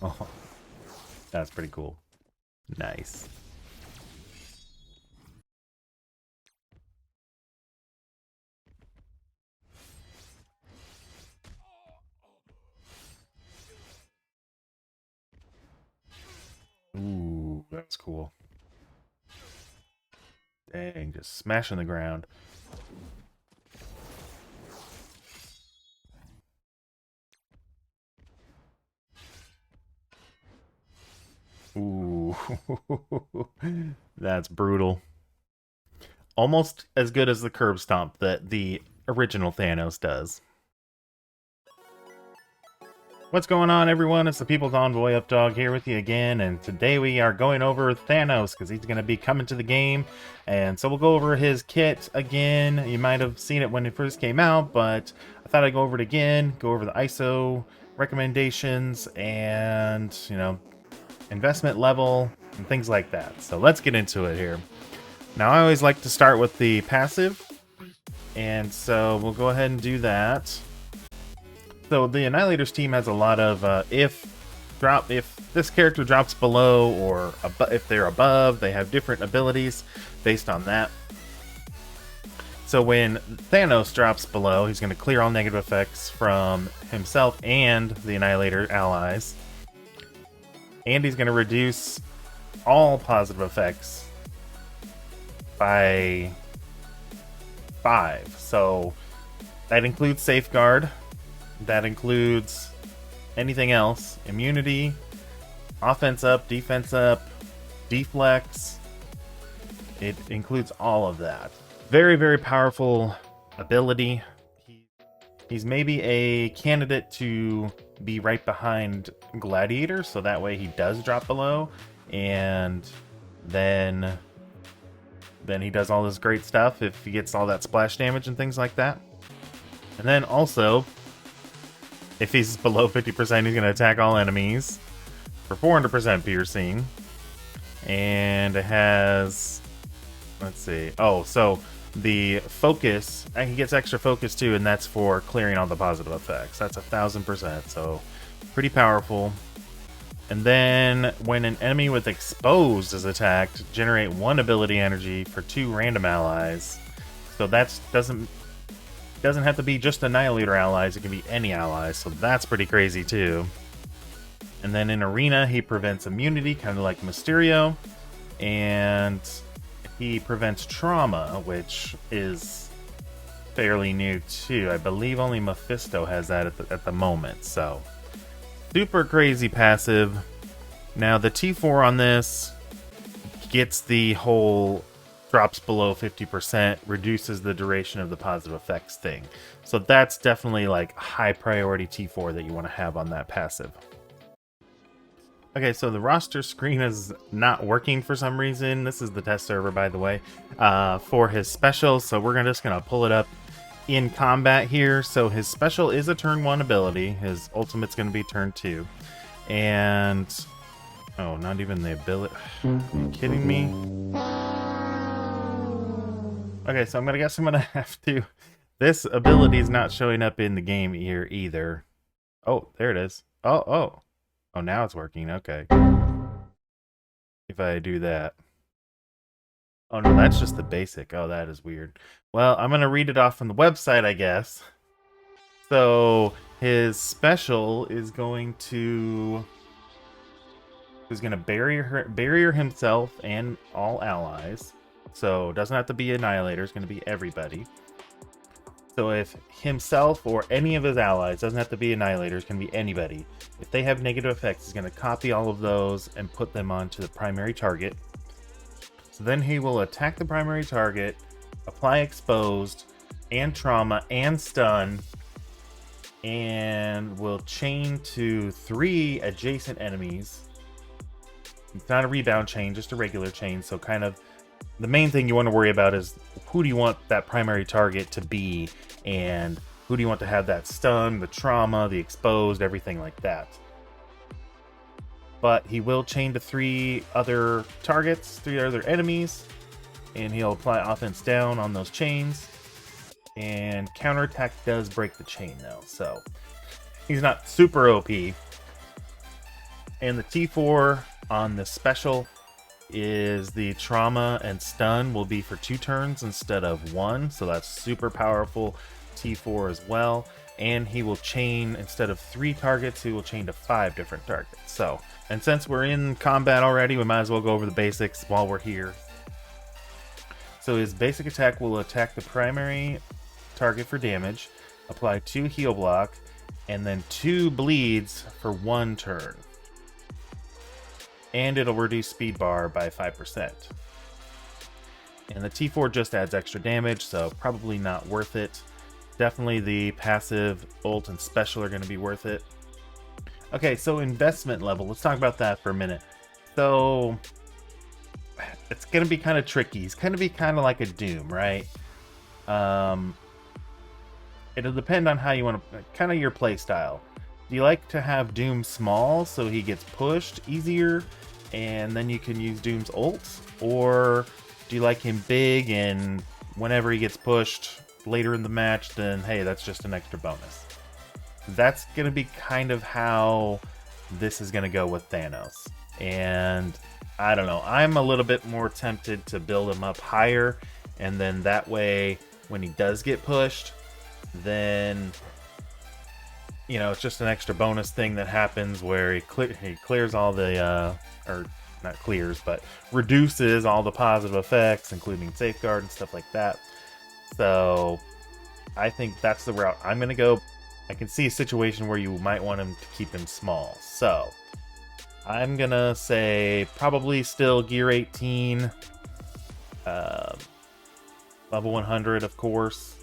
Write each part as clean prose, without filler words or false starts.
Oh, that's pretty cool. Nice. Ooh, that's cool. Dang, just smashing the ground. Ooh, that's brutal. Almost as good as the curb stomp that the original Thanos does. What's going on, everyone? It's the People's Envoy Updog here with you again, and today we are going over Thanos because he's going to be coming to the game, and so we'll go over his kit again. You might have seen it when it first came out, but I thought I'd go over it again, go over the ISO recommendations, and, you know, investment level, and things like that. So let's get into it here. Now, I always like to start with the passive, and so we'll go ahead and do that. So the Annihilators team has a lot of if this character drops below or if they're above, they have different abilities based on that. So when Thanos drops below, he's going to clear all negative effects from himself and the Annihilator allies. And he's going to reduce all positive effects by 5. So that includes Safeguard. That includes anything else. Immunity, offense up, defense up, deflects. It includes all of that. Very, very powerful ability. He's maybe a candidate to be right behind Gladiator, so that way he does drop below, and then he does all this great stuff if he gets all that splash damage and things like that. And then also, if he's below 50%, he's going to attack all enemies for 400% piercing. And it has, let's see. Oh, so the focus, he gets extra focus too, and that's for clearing all the positive effects. That's 1000%, so pretty powerful. And then when an enemy with exposed is attacked, generate 1 ability energy for 2 random allies. So that doesn't have to be just Annihilator allies, it can be any allies, so that's pretty crazy too. And then in Arena, he prevents immunity, kind of like Mysterio, and he prevents trauma, which is fairly new too. I believe only Mephisto has that at the moment, so super crazy passive. Now the T4 on this gets the whole drops below 50%, reduces the duration of the positive effects thing. So that's definitely like high priority T4 that you want to have on that passive. Okay, so the roster screen is not working for some reason. This is the test server, by the way, for his special. So we're just gonna pull it up in combat here. So his special is a turn 1 ability. His ultimate's gonna be turn 2. And oh, not even the ability. Are you kidding me? Okay, so I'm gonna have to. This ability is not showing up in the game here either. Oh, there it is. Oh, now it's working. Okay. If I do that. Oh no, that's just the basic. Oh, that is weird. Well, I'm gonna read it off from the website, I guess. So his special is going to barrier himself and all allies. So it doesn't have to be Annihilator, it's going to be everybody. So if himself or any of his allies, doesn't have to be Annihilator, it can be anybody. If they have negative effects, he's going to copy all of those and put them onto the primary target. So then he will attack the primary target, apply exposed, and trauma, and stun, and will chain to 3 adjacent enemies. It's not a rebound chain, just a regular chain, so kind of the main thing you want to worry about is who do you want that primary target to be, and who do you want to have that stun, the trauma, the exposed, everything like that. But he will chain to 3 other targets, 3 other enemies, and he'll apply offense down on those chains. And counterattack does break the chain though, so he's not super OP. And the T4 on the special is the trauma and stun will be for 2 turns instead of 1, so that's super powerful T4 as well. And he will chain, instead of 3 targets, he will chain to 5 different targets. So, and since we're in combat already, we might as well go over the basics while we're here. So his basic attack will attack the primary target for damage, apply 2 heal block, and then 2 bleeds for 1 turn. And it'll reduce speed bar by 5%. And the T4 just adds extra damage, so probably not worth it. Definitely the passive, ult, and special are going to be worth it. Okay, so investment level. Let's talk about that for a minute. So, it's going to be kind of tricky. It's going to be kind of like a Doom, right? It'll depend on how you want to, kind of your play style. Do you like to have Doom small so he gets pushed easier and then you can use Doom's ult? Or do you like him big and whenever he gets pushed later in the match, then hey, that's just an extra bonus? That's going to be kind of how this is going to go with Thanos. And I don't know, I'm a little bit more tempted to build him up higher, and then that way when he does get pushed, then you know, it's just an extra bonus thing that happens where he clears all the, or not clears, but reduces all the positive effects, including safeguard and stuff like that. So I think that's the route I'm going to go. I can see a situation where you might want him to keep him small. So I'm going to say probably still gear 18, level 100, of course,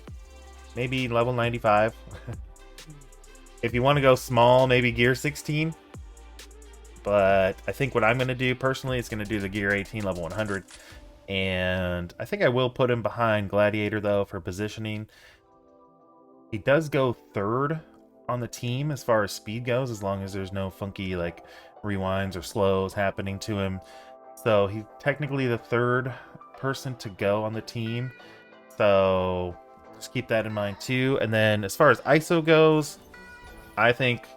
maybe level 95. If you want to go small, maybe gear 16. But I think what I'm going to do personally is going to do the gear 18 level 100. And I think I will put him behind Gladiator, though, for positioning. He does go 3rd on the team as far as speed goes, as long as there's no funky like rewinds or slows happening to him. So he's technically the 3rd person to go on the team. So just keep that in mind, too. And then as far as ISO goes, I think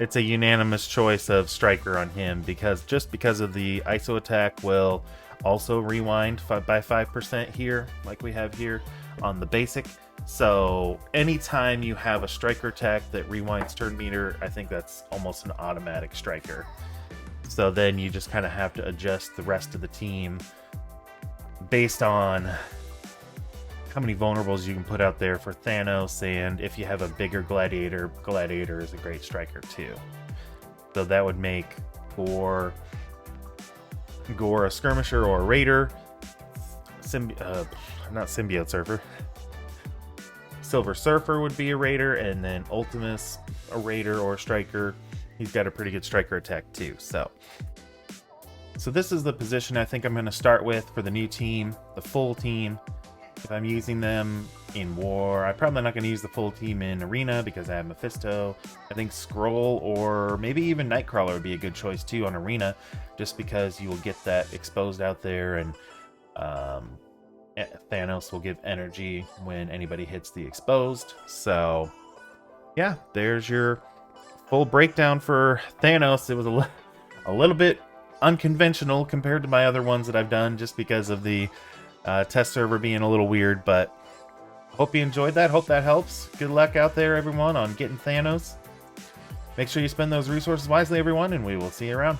it's a unanimous choice of Striker on him, because of the ISO attack will also rewind by 5% here, like we have here on the basic. So anytime you have a Striker attack that rewinds turn meter, I think that's almost an automatic Striker. So then you just kind of have to adjust the rest of the team based on how many vulnerables you can put out there for Thanos, and if you have a bigger Gladiator, Gladiator is a great Striker too. So that would make Gore a Skirmisher or a Raider. Not Symbiote Surfer. Silver Surfer would be a Raider, and then Ultimus a Raider or a Striker. He's got a pretty good Striker attack too. So this is the position I think I'm going to start with for the new team, the full team. If I'm using them in War, I'm probably not going to use the full team in Arena because I have Mephisto. I think Skrull or maybe even Nightcrawler would be a good choice too on Arena, just because you will get that exposed out there, and Thanos will give energy when anybody hits the exposed. So yeah, there's your full breakdown for Thanos. It was a little bit unconventional compared to my other ones that I've done, just because of the test server being a little weird, but hope you enjoyed that. Hope that helps. Good luck out there, everyone, on getting Thanos. Make sure you spend those resources wisely, everyone, and we will see you around.